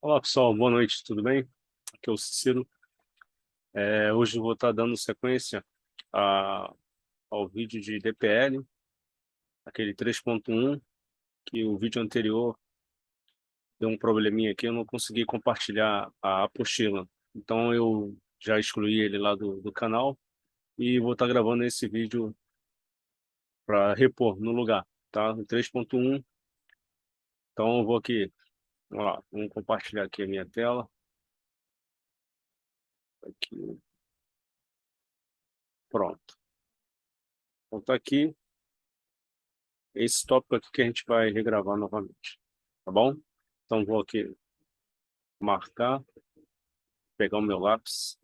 Olá pessoal, boa noite, tudo bem? Aqui é o Cícero. Hoje eu vou estar dando sequência a- ao vídeo de DPL, aquele 3.1, que o vídeo anterior deu um probleminha aqui, eu não consegui compartilhar a apostila. Então eu já excluí ele lá do canal e vou estar gravando esse vídeo para repor no lugar, tá? O 3.1. Então eu vou aqui, vamos lá, vamos compartilhar aqui a minha tela. Aqui, pronto. Então tá aqui. Esse tópico aqui que a gente vai regravar novamente, tá bom? Então vou aqui marcar, pegar o meu lápis,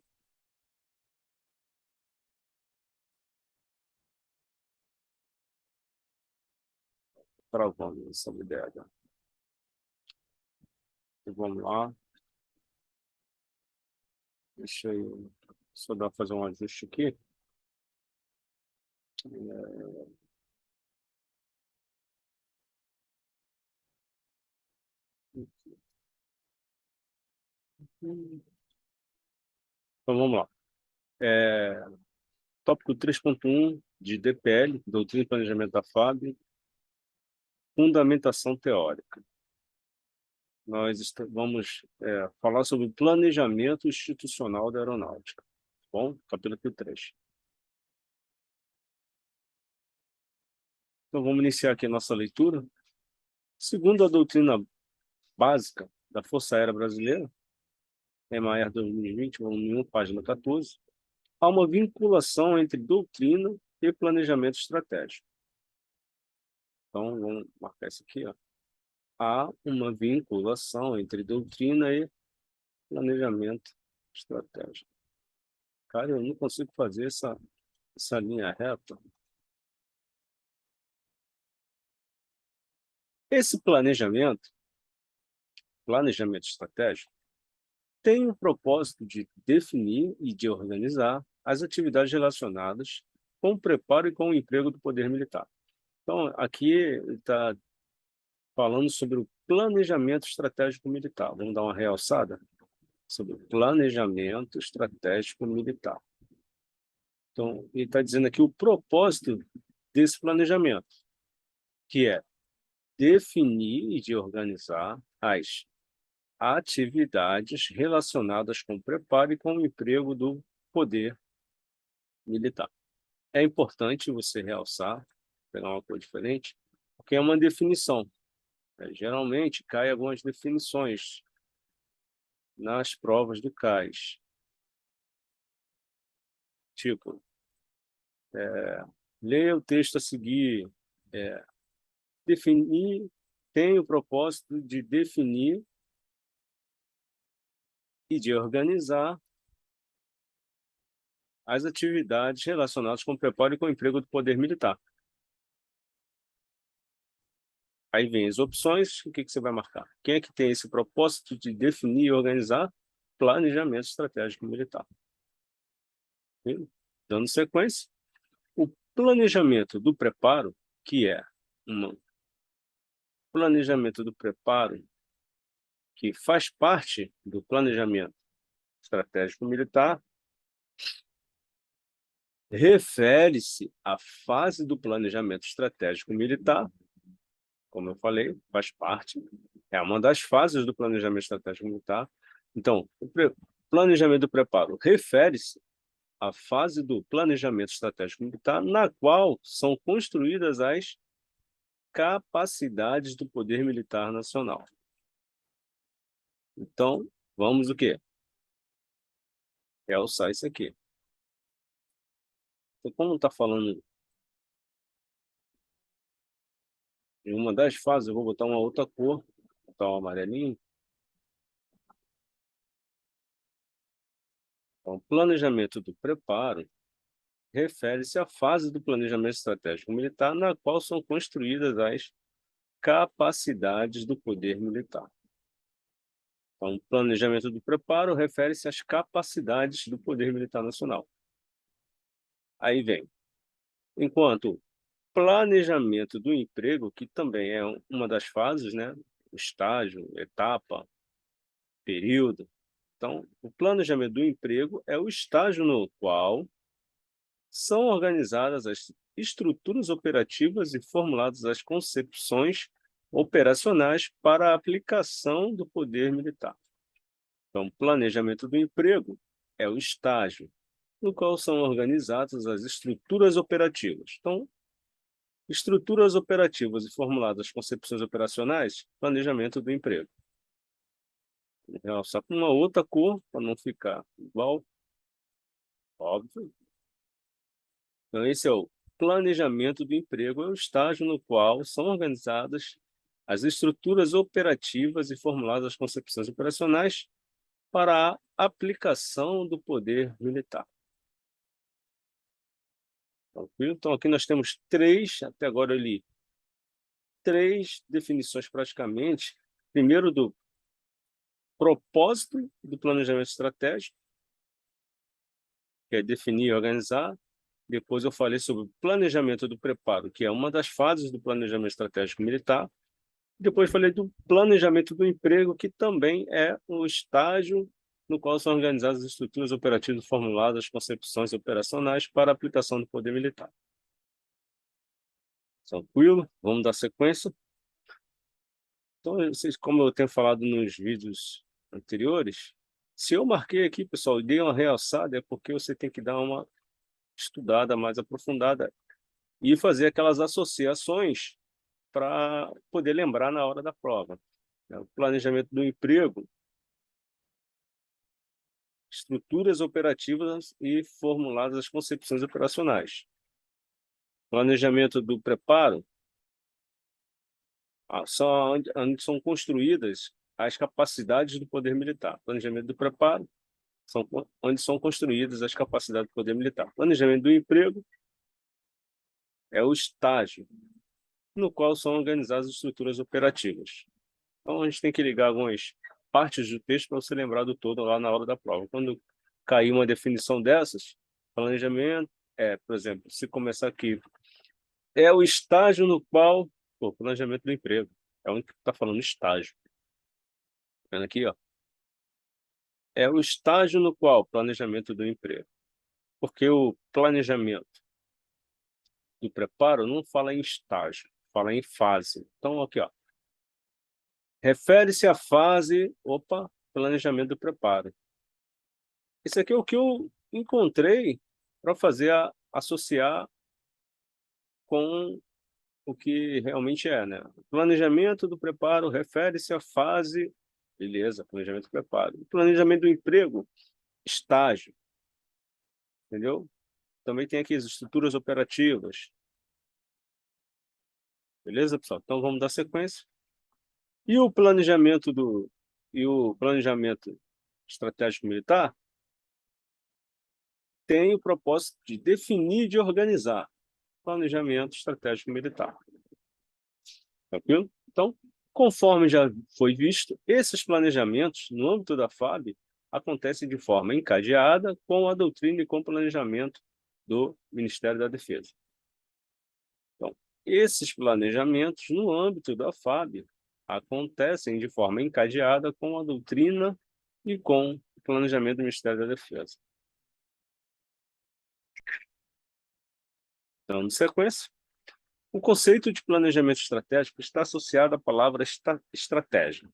travando essa ideia. E vamos lá, deixa eu só fazer um ajuste aqui. Então vamos lá. Tópico 3.1 de DPL, Doutrina e Planejamento da FAB, Fundamentação Teórica. Nós vamos falar sobre o planejamento institucional da aeronáutica, tá bom? Capítulo 3. Então vamos iniciar aqui a nossa leitura. Segundo a doutrina básica da Força Aérea Brasileira, EMAER 2020, volume 1, página 14, há uma vinculação entre doutrina e planejamento estratégico. Então, vamos marcar isso aqui. Ó. Há uma vinculação entre doutrina e planejamento estratégico. Cara, eu não consigo fazer essa linha reta. Esse planejamento estratégico, tem o propósito de definir e de organizar as atividades relacionadas com o preparo e com o emprego do poder militar. Então, aqui está falando sobre o planejamento estratégico militar. Vamos dar uma realçada sobre o planejamento estratégico militar. Então, ele está dizendo aqui o propósito desse planejamento, que é definir e de organizar as atividades relacionadas com o preparo e com o emprego do poder militar. É importante você realçar, pegar uma cor diferente, porque é uma definição. Geralmente, cai algumas definições nas provas do CAIS. Tipo, leia o texto a seguir, definir, tem o propósito de definir e de organizar as atividades relacionadas com o preparo e com o emprego do poder militar. Aí vem as opções, o que você vai marcar? Quem é que tem esse propósito de definir e organizar? Planejamento estratégico militar. Dando sequência, o planejamento do preparo, que é um planejamento do preparo que faz parte do planejamento estratégico militar, refere-se à fase do planejamento estratégico militar, como eu falei, faz parte, é uma das fases do planejamento estratégico militar. Então, o planejamento do preparo refere-se à fase do planejamento estratégico militar, na qual são construídas as capacidades do poder militar nacional. Então, vamos o quê? Realçar isso aqui. Então, como está falando de uma das fases, eu vou botar uma outra cor, vou botar um amarelinho. Então, planejamento do preparo refere-se à fase do planejamento estratégico militar na qual são construídas as capacidades do poder militar. Então, planejamento do preparo refere-se às capacidades do poder militar nacional. Aí vem, enquanto planejamento do emprego, que também é uma das fases, né? Estágio, etapa, período. Então, o planejamento do emprego é o estágio no qual são organizadas as estruturas operativas e formuladas as concepções operacionais para a aplicação do poder militar. Então, planejamento do emprego é o estágio no qual são organizadas as estruturas operativas. Então, estruturas operativas e formuladas concepções operacionais, planejamento do emprego. Só com uma outra cor, para não ficar igual, óbvio. Então, esse é o planejamento do emprego, é o estágio no qual são organizadas as estruturas operativas e formuladas as concepções operacionais para a aplicação do poder militar. Tranquilo? Então, aqui nós temos até agora eu li três definições praticamente. Primeiro, do propósito do planejamento estratégico, que é definir e organizar. Depois eu falei sobre o planejamento do preparo, que é uma das fases do planejamento estratégico militar. Depois falei do planejamento do emprego, que também é o estágio no qual são organizadas as estruturas operativas formuladas, concepções operacionais para a aplicação do poder militar. Tranquilo? Vamos dar sequência. Então, vocês, como eu tenho falado nos vídeos anteriores, se eu marquei aqui, pessoal, e dei uma realçada, é porque você tem que dar uma estudada mais aprofundada e fazer aquelas associações para poder lembrar na hora da prova. O planejamento do emprego, estruturas operativas e formuladas as concepções operacionais. Planejamento do preparo, só onde são construídas as capacidades do poder militar. Planejamento do preparo, onde são construídas as capacidades do poder militar. Planejamento do emprego é o estágio no qual são organizadas as estruturas operativas. Então, a gente tem que ligar algumas partes do texto para você lembrar do todo lá na hora da prova. Quando cair uma definição dessas, planejamento, por exemplo, se começar aqui, é o estágio no qual, planejamento do emprego, é onde está falando estágio. Tá vendo aqui, ó? É o estágio no qual, planejamento do emprego. Porque o planejamento do preparo não fala em estágio, fala em fase. Então, aqui, ó. Refere-se à fase, planejamento do preparo. Esse aqui é o que eu encontrei para associar com o que realmente é, né? Planejamento do preparo refere-se à fase, beleza, planejamento do preparo. Planejamento do emprego, estágio, entendeu? Também tem aqui as estruturas operativas. Beleza, pessoal? Então vamos dar sequência. E o planejamento estratégico militar tem o propósito de definir e de organizar planejamento estratégico militar. Tranquilo? Então, conforme já foi visto, esses planejamentos, no âmbito da FAB, acontecem de forma encadeada com a doutrina e com o planejamento do Ministério da Defesa. Então, esses planejamentos, no âmbito da FAB, acontecem de forma encadeada com a doutrina e com o planejamento do Ministério da Defesa. Então, na sequência, o conceito de planejamento estratégico está associado à palavra estratégia.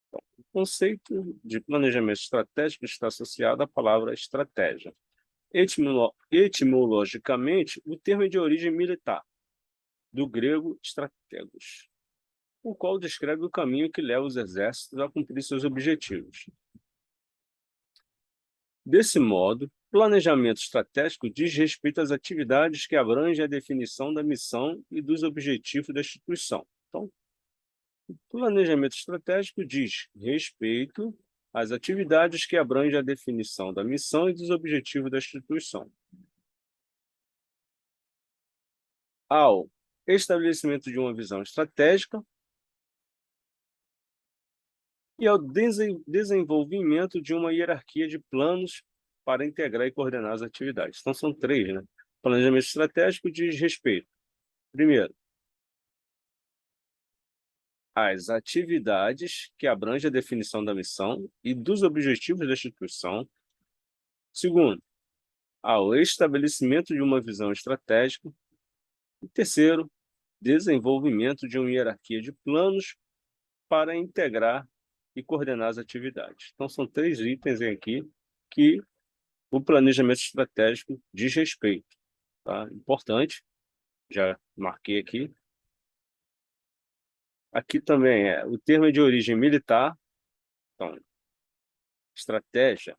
Então, o conceito de planejamento estratégico está associado à palavra estratégia. Etimologicamente, o termo é de origem militar, do grego strategos, o qual descreve o caminho que leva os exércitos a cumprir seus objetivos. Desse modo, planejamento estratégico diz respeito às atividades que abrangem a definição da missão e dos objetivos da instituição. Então, o planejamento estratégico diz respeito às atividades que abrangem a definição da missão e dos objetivos da instituição. Ao estabelecimento de uma visão estratégica e ao desenvolvimento de uma hierarquia de planos para integrar e coordenar as atividades. Então, são três, né? Planejamento estratégico diz respeito, primeiro, as atividades que abrangem a definição da missão e dos objetivos da instituição. Segundo, ao estabelecimento de uma visão estratégica. E terceiro, desenvolvimento de uma hierarquia de planos para integrar e coordenar as atividades. Então, são 3 itens aqui que o planejamento estratégico diz respeito. Tá? Importante, já marquei aqui. Aqui também o termo é de origem militar. Então, estratégia,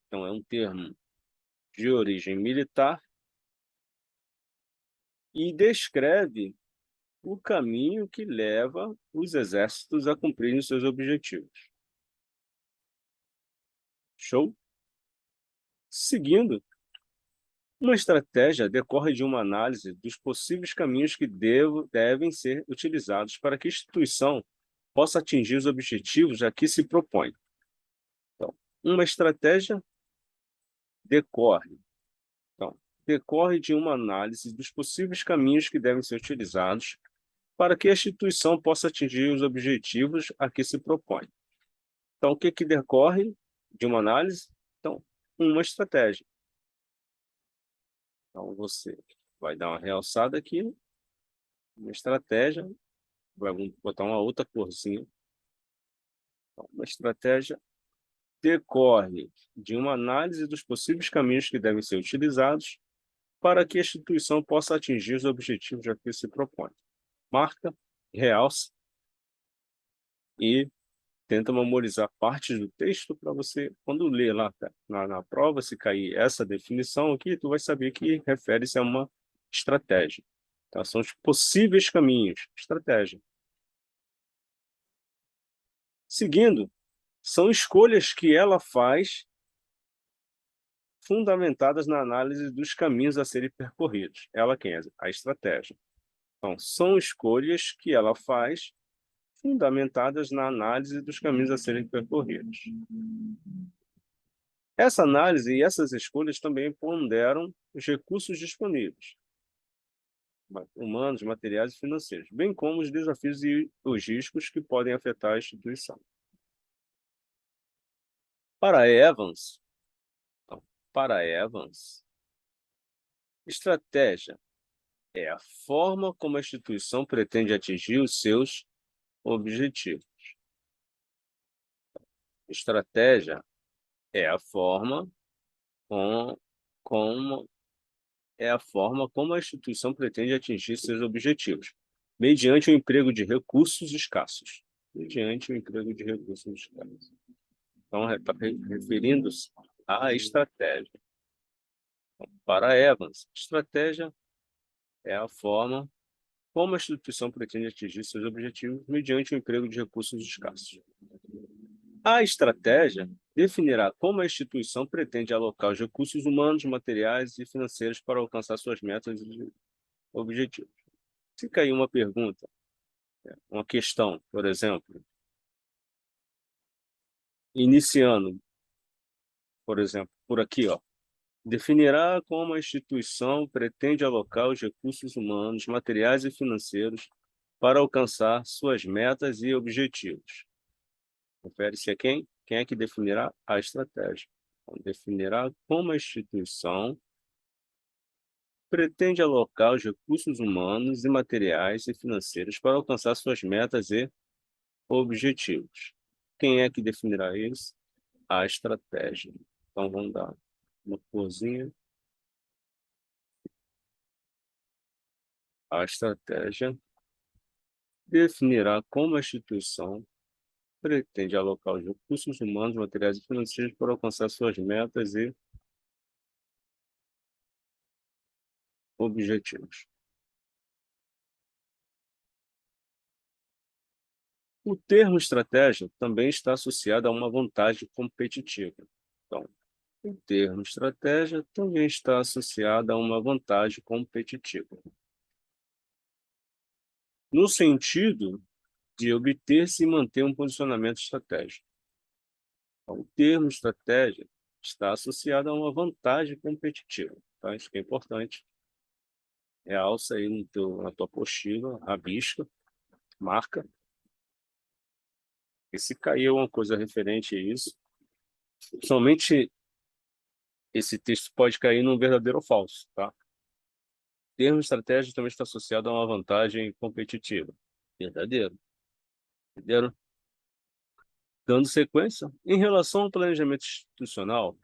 então, é um termo de origem militar e descreve o caminho que leva os exércitos a cumprirem seus objetivos. Show? Seguindo, uma estratégia decorre de uma análise dos possíveis caminhos que devem ser utilizados para que a instituição possa atingir os objetivos a que se propõe. Então, uma estratégia decorre, decorre de uma análise dos possíveis caminhos que devem ser utilizados para que a instituição possa atingir os objetivos a que se propõe. Então, o que decorre de uma análise? Então, uma estratégia. Então, você vai dar uma realçada aqui, uma estratégia, vai botar uma outra corzinha. Então, uma estratégia decorre de uma análise dos possíveis caminhos que devem ser utilizados para que a instituição possa atingir os objetivos a que se propõe. Marca, realça e tenta memorizar partes do texto para você, quando ler lá na prova, se cair essa definição aqui, tu vai saber que refere-se a uma estratégia. Então, são os possíveis caminhos, estratégia. Seguindo, são escolhas que ela faz fundamentadas na análise dos caminhos a serem percorridos. Ela quem é? A estratégia. Então, são escolhas que ela faz fundamentadas na análise dos caminhos a serem percorridos. Essa análise e essas escolhas também ponderam os recursos disponíveis, humanos, materiais e financeiros, bem como os desafios e os riscos que podem afetar a instituição. Para Evans, estratégia é a forma como a instituição pretende atingir os seus objetivos. Estratégia é a forma como a instituição pretende atingir seus objetivos, mediante o emprego de recursos escassos. Mediante o emprego de recursos escassos. Então, referindo-se à estratégia. Para Evans, estratégia é a forma como a instituição pretende atingir seus objetivos mediante o emprego de recursos escassos. A estratégia definirá como a instituição pretende alocar os recursos humanos, materiais e financeiros para alcançar suas metas e objetivos. Se cair uma pergunta, uma questão, por exemplo, iniciando, por exemplo, por aqui, definirá como a instituição pretende alocar os recursos humanos, materiais e financeiros para alcançar suas metas e objetivos. Refere-se a quem? Quem é que definirá a estratégia? Então, definirá como a instituição pretende alocar os recursos humanos e materiais e financeiros para alcançar suas metas e objetivos. Quem é que definirá isso? A estratégia. Então, vamos dar uma corzinha. A estratégia definirá como a instituição pretende alocar os recursos humanos, materiais e financeiros para alcançar suas metas e objetivos. O termo estratégia também está associado a uma vantagem competitiva. Então, o termo estratégia também está associado a uma vantagem competitiva, no sentido de obter-se e manter um posicionamento estratégico. Então, o termo estratégia está associado a uma vantagem competitiva. Tá? Isso que é importante. Realça aí na tua apostila, rabisca, marca. E se cair alguma coisa referente a isso, somente esse texto pode cair num verdadeiro ou falso, tá? Termo estratégia também está associado a uma vantagem competitiva. Verdadeiro. Entenderam? Dando sequência, em relação ao planejamento institucional,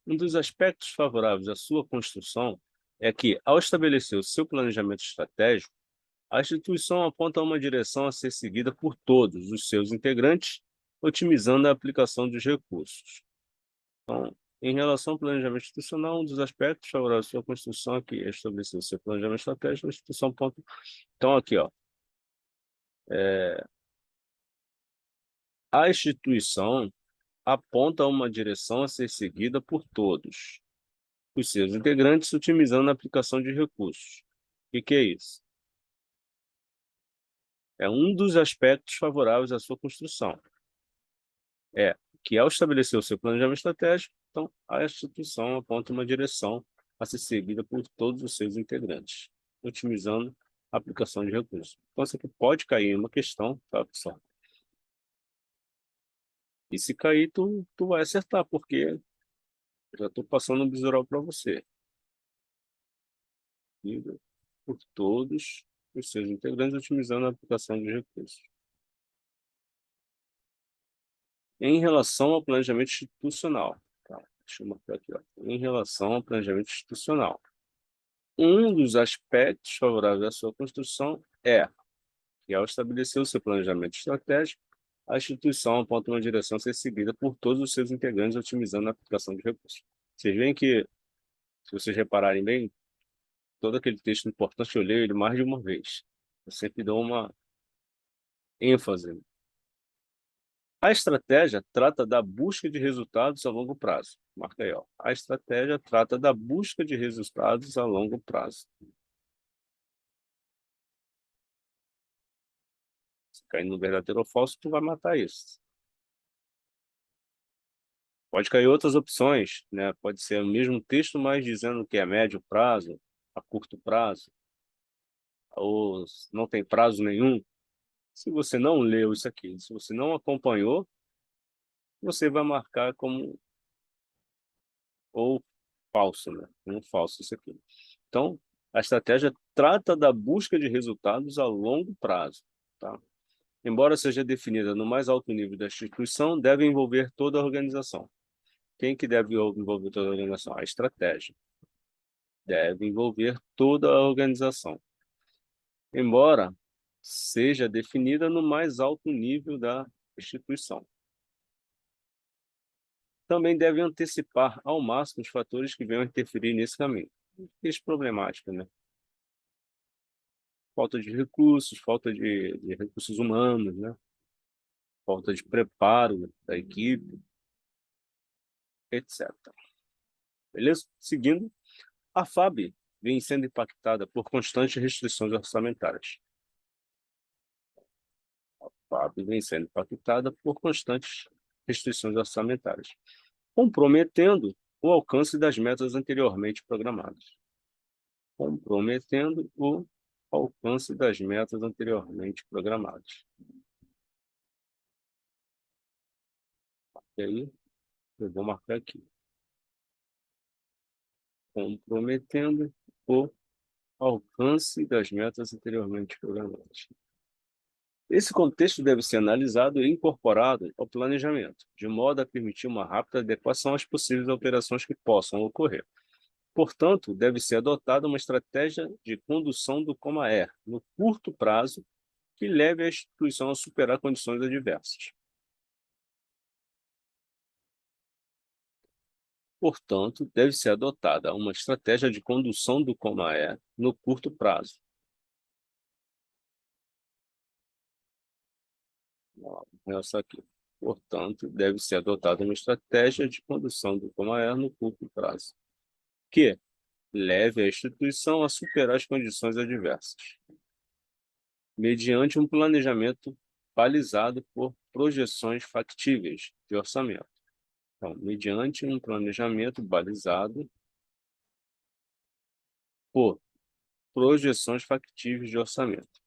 um dos aspectos favoráveis à sua construção é que, ao estabelecer o seu planejamento estratégico, a instituição aponta uma direção a ser seguida por todos os seus integrantes, otimizando a aplicação dos recursos. Então, em relação ao planejamento institucional, um dos aspectos favoráveis à sua construção aqui é estabelecer o seu planejamento estratégico, a instituição aponta. Então, aqui, ó, a instituição aponta uma direção a ser seguida por todos os seus integrantes, otimizando a aplicação de recursos. O que é isso? É um dos aspectos favoráveis à sua construção. É que, ao estabelecer o seu planejamento estratégico, então, a instituição aponta uma direção a ser seguida por todos os seus integrantes, otimizando a aplicação de recursos. Então, isso aqui pode cair em uma questão, tá, pessoal? E se cair, tu vai acertar, porque eu já estou passando um visual para você. Seguida por todos os seus integrantes, otimizando a aplicação de recursos. Em relação ao planejamento institucional, tá? Deixa eu marcar aqui, ó. Em relação ao planejamento institucional, um dos aspectos favoráveis à sua construção é que, ao estabelecer o seu planejamento estratégico, a instituição aponta uma direção a ser seguida por todos os seus integrantes, otimizando a aplicação de recursos. Vocês veem que, se vocês repararem bem, todo aquele texto importante eu leio ele mais de uma vez. Eu sempre dou uma ênfase. A estratégia trata da busca de resultados a longo prazo. Marca aí, ó. A estratégia trata da busca de resultados a longo prazo. Se cair no verdadeiro ou falso, tu vai matar isso. Pode cair outras opções, né? Pode ser o mesmo texto, mas dizendo que é a médio prazo, a curto prazo, ou não tem prazo nenhum. Se você não leu isso aqui, se você não acompanhou, você vai marcar como ou falso, né? Um falso isso aqui. Então, a estratégia trata da busca de resultados a longo prazo, tá? Embora seja definida no mais alto nível da instituição, deve envolver toda a organização. Quem que deve envolver toda a organização? A estratégia. Deve envolver toda a organização. Embora seja definida no mais alto nível da instituição. Também deve antecipar ao máximo os fatores que venham a interferir nesse caminho. Isso problemática, né? Falta de recursos, falta de recursos humanos, né? Falta de preparo da equipe, etc. Beleza? Seguindo, a FAB vem sendo impactada por constantes restrições orçamentárias. A FAB vem sendo impactada por constantes restrições orçamentárias, comprometendo o alcance das metas anteriormente programadas. Comprometendo o alcance das metas anteriormente programadas. E aí, eu vou marcar aqui. Comprometendo o alcance das metas anteriormente programadas. Esse contexto deve ser analisado e incorporado ao planejamento, de modo a permitir uma rápida adequação às possíveis alterações que possam ocorrer. Portanto, deve ser adotada uma estratégia de condução do COMAER no curto prazo que leve a instituição a superar condições adversas. Portanto, deve ser adotada uma estratégia de condução do COMAER no curto prazo. Essa aqui. Portanto, deve ser adotada uma estratégia de condução do COMAER no curto prazo, que leve a instituição a superar as condições adversas, mediante um planejamento balizado por projeções factíveis de orçamento. Então, mediante um planejamento balizado por projeções factíveis de orçamento,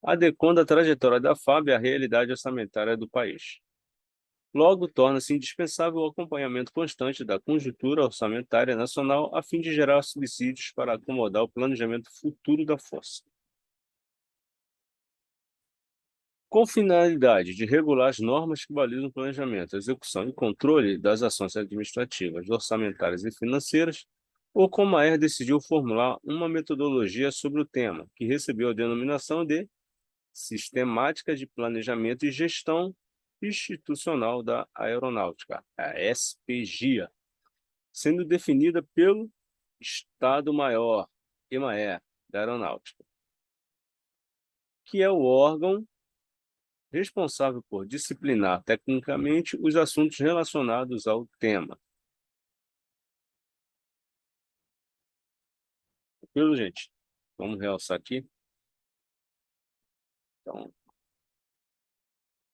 adequando a trajetória da FAB à realidade orçamentária do país. Logo, torna-se indispensável o acompanhamento constante da conjuntura orçamentária nacional a fim de gerar subsídios para acomodar o planejamento futuro da força. Com finalidade de regular as normas que balizam o planejamento, execução e controle das ações administrativas, orçamentárias e financeiras, o Comaer decidiu formular uma metodologia sobre o tema, que recebeu a denominação de Sistemática de Planejamento e Gestão Institucional da Aeronáutica, a SPGIA, sendo definida pelo Estado-Maior, EMAE, da Aeronáutica, que é o órgão responsável por disciplinar tecnicamente os assuntos relacionados ao tema. Tranquilo, gente? Vamos realçar aqui. Então,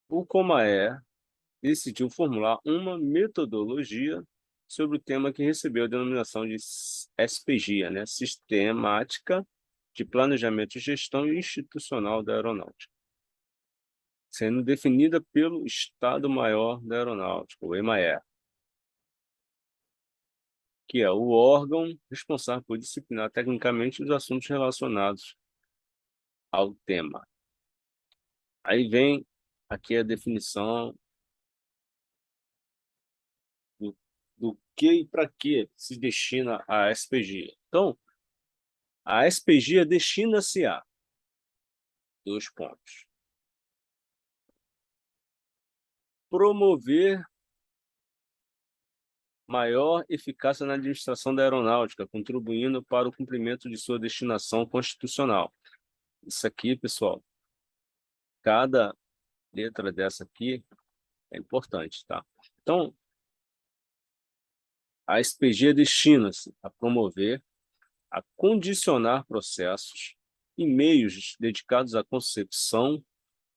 o Comaer decidiu formular uma metodologia sobre o tema que recebeu a denominação de SPGIA, né? Sistemática de Planejamento e Gestão Institucional da Aeronáutica, sendo definida pelo Estado-Maior da Aeronáutica, o EMAER, que é o órgão responsável por disciplinar tecnicamente os assuntos relacionados ao tema. Aí vem aqui a definição do que e para que se destina a SPGIA. Então, a SPGIA destina-se a dois pontos: promover maior eficácia na administração da aeronáutica, contribuindo para o cumprimento de sua destinação constitucional. Isso aqui, pessoal, cada letra dessa aqui é importante, tá? Então, a SPGIA destina-se a promover, a condicionar processos e meios dedicados à concepção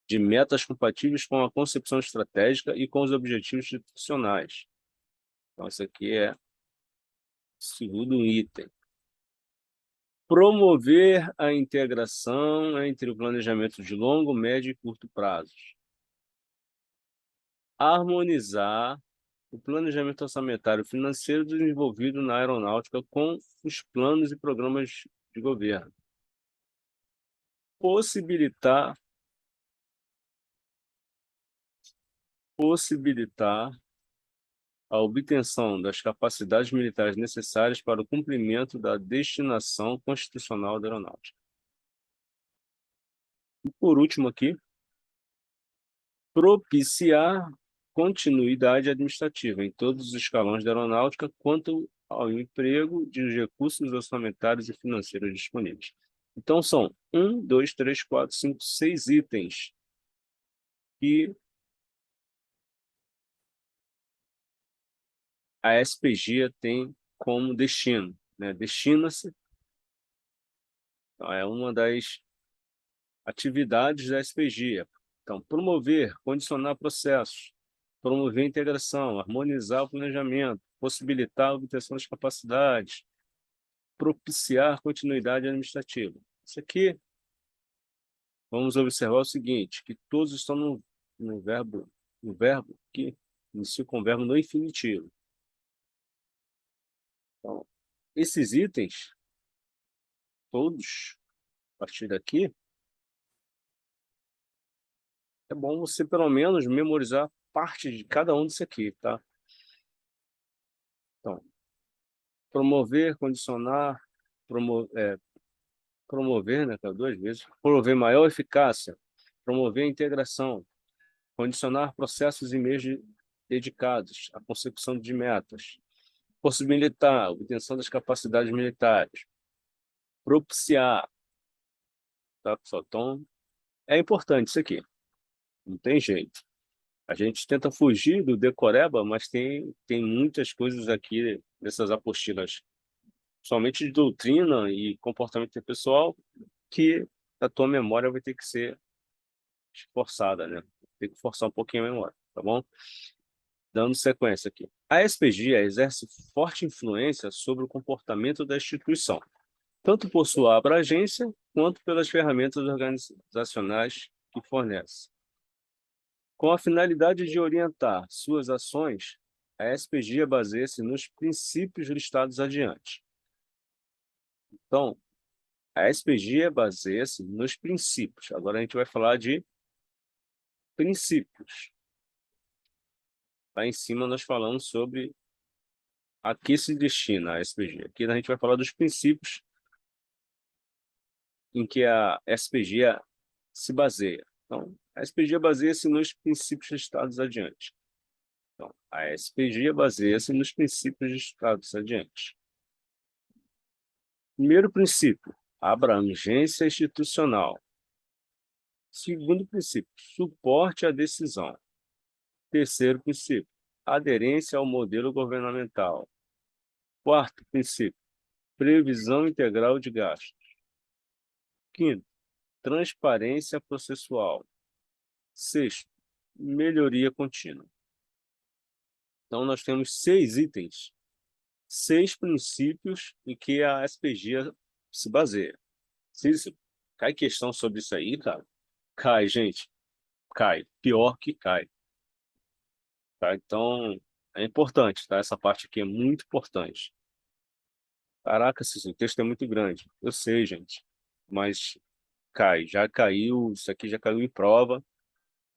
de metas compatíveis com a concepção estratégica e com os objetivos institucionais. Então, esse aqui é o segundo item. Promover a integração entre o planejamento de longo, médio e curto prazos. Harmonizar o planejamento orçamentário financeiro desenvolvido na aeronáutica com os planos e programas de governo. Possibilitar a obtenção das capacidades militares necessárias para o cumprimento da destinação constitucional da aeronáutica. E, por último aqui, propiciar continuidade administrativa em todos os escalões da aeronáutica quanto ao emprego de recursos orçamentários e financeiros disponíveis. Então, são 1, 2, 3, 4, 5, 6 itens que a SPGIA tem como destino, né? Destina-se, então, é uma das atividades da SPGIA. Então, promover, condicionar processos, promover a integração, harmonizar o planejamento, possibilitar a obtenção das capacidades, propiciar continuidade administrativa. Isso aqui, vamos observar o seguinte, que todos estão no verbo que inicia com o verbo no infinitivo. Então, esses itens, todos, a partir daqui, é bom você pelo menos memorizar parte de cada um disso aqui, tá? Então, promover, condicionar, promover, né, tá, duas vezes, promover maior eficácia, promover a integração, condicionar processos e meios dedicados à consecução de metas, possibilitar a obtenção das capacidades militares, propiciar, tá, pessoal? Então, é importante isso aqui, não tem jeito. A gente tenta fugir do decoreba, mas tem muitas coisas aqui nessas apostilas, somente de doutrina e comportamento pessoal, que a tua memória vai ter que ser esforçada, né? Tem que forçar um pouquinho a memória, tá bom? Dando sequência aqui. A SPGIA exerce forte influência sobre o comportamento da instituição, tanto por sua abrangência, quanto pelas ferramentas organizacionais que fornece. Com a finalidade de orientar suas ações, a SPG baseia-se nos princípios listados adiante. Então, a SPG baseia-se nos princípios. Agora a gente vai falar de princípios. Lá em cima nós falamos sobre a que se destina a SPG. Aqui a gente vai falar dos princípios em que a SPG se baseia. Então, a SPG baseia-se nos princípios listados adiante. Então, a SPG baseia-se nos princípios listados adiante. Primeiro princípio, abrangência institucional. Segundo princípio, suporte à decisão. Terceiro princípio, aderência ao modelo governamental. Quarto princípio, previsão integral de gastos. Quinto, transparência processual. Sexto, melhoria contínua. Então, nós temos 6 itens, 6 princípios em que a SPG se baseia. Se cai questão sobre isso aí, cara, cai, gente, cai. Pior que cai. Tá? Então, é importante, tá? Essa parte aqui é muito importante. Caraca, o texto é muito grande. Eu sei, gente, mas cai. Já caiu, isso aqui já caiu em prova,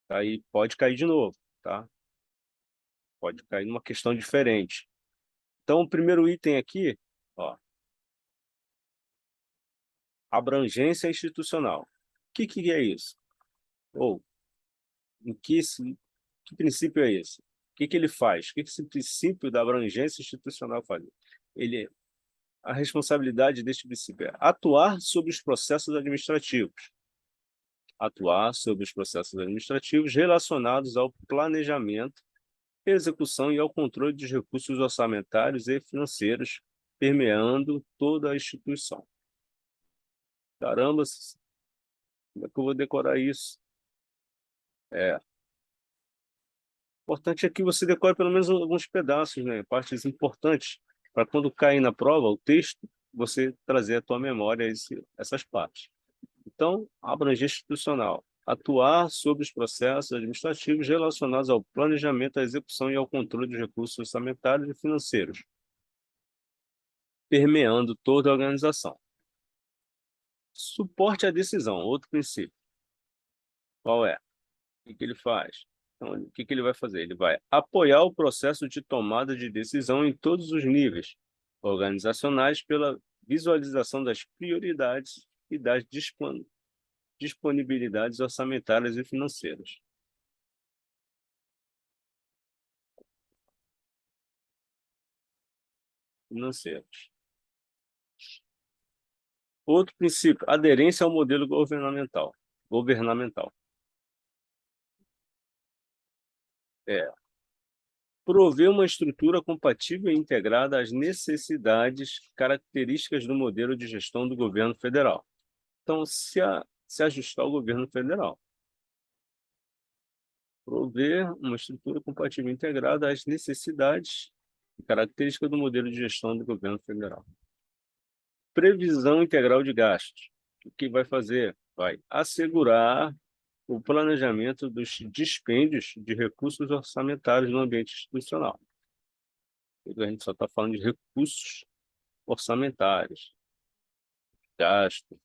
tá? E pode cair de novo, tá? Pode cair numa questão diferente. Então, o primeiro item aqui, ó, abrangência institucional. O que é isso? Ou, em que princípio é esse? O que ele faz? O que esse princípio da abrangência institucional faz? A responsabilidade deste princípio é atuar sobre os processos administrativos. Atuar sobre os processos administrativos relacionados ao planejamento, execução e ao controle dos recursos orçamentários e financeiros, permeando toda a instituição. Caramba, como é que eu vou decorar isso? O importante é que você decore pelo menos alguns pedaços, né? Partes importantes, para quando cair na prova, o texto, você trazer à tua memória essas partes. Então, abrangência institucional. Atuar sobre os processos administrativos relacionados ao planejamento, à execução e ao controle dos recursos orçamentários e financeiros, permeando toda a organização. Suporte à decisão, outro princípio. Qual é? O que ele faz? Então, o que ele vai fazer? Ele vai apoiar o processo de tomada de decisão em todos os níveis organizacionais pela visualização das prioridades e das disponibilidades orçamentárias e financeiras. Outro princípio, aderência ao modelo governamental. Prover uma estrutura compatível e integrada às necessidades características do modelo de gestão do governo federal. Então, se ajustar ao governo federal. Prover uma estrutura compatível e integrada às necessidades e características do modelo de gestão do governo federal. Previsão integral de gastos. O que vai fazer? Vai assegurar o planejamento dos dispêndios de recursos orçamentários no ambiente institucional. A gente só está falando de recursos orçamentários, gasto.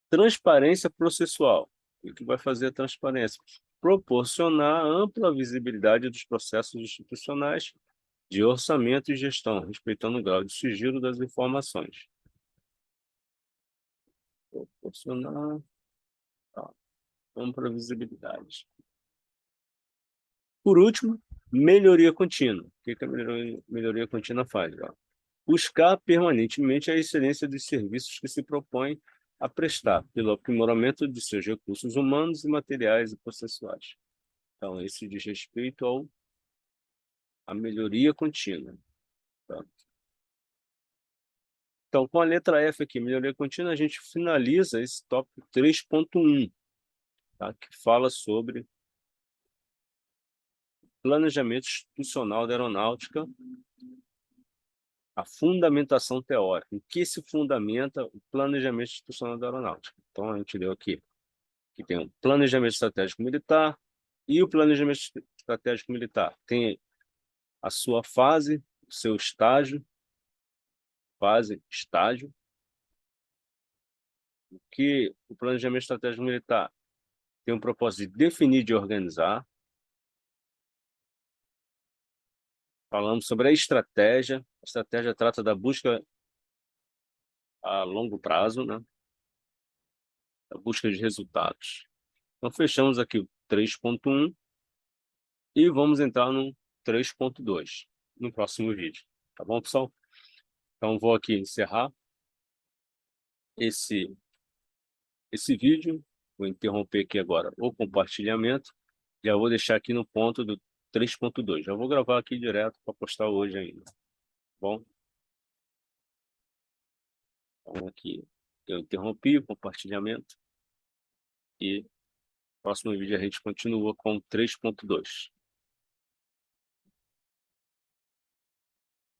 Transparência processual. O que vai fazer a transparência? Proporcionar ampla visibilidade dos processos institucionais de orçamento e gestão, respeitando o grau de sigilo das informações. Proporcionar ampla visibilidade. Por último, melhoria contínua. O que a melhoria contínua faz? Buscar permanentemente a excelência dos serviços que se propõe a prestar, pelo aprimoramento de seus recursos humanos e materiais e processuais. Então, esse diz respeito à melhoria contínua. Tá? Então, com a letra F aqui, melhoria contínua, a gente finaliza esse tópico 3.1, tá? Que fala sobre planejamento institucional da aeronáutica, a fundamentação teórica, em que se fundamenta o planejamento institucional da aeronáutica. Então, a gente deu aqui que tem um planejamento estratégico militar, e o planejamento estratégico militar tem a sua fase, o seu estágio, que o planejamento estratégico militar tem um propósito de definir e de organizar. Falamos sobre a estratégia. A estratégia trata da busca a longo prazo, né? A busca de resultados. Então, fechamos aqui o 3.1 e vamos entrar no 3.2 no próximo vídeo. Tá bom, pessoal? Então, vou aqui encerrar esse vídeo. Vou interromper aqui agora o compartilhamento. Já vou deixar aqui no ponto do 3.2. Já vou gravar aqui direto para postar hoje ainda. Tá bom? Então, aqui eu interrompi o compartilhamento e no próximo vídeo a gente continua com 3.2.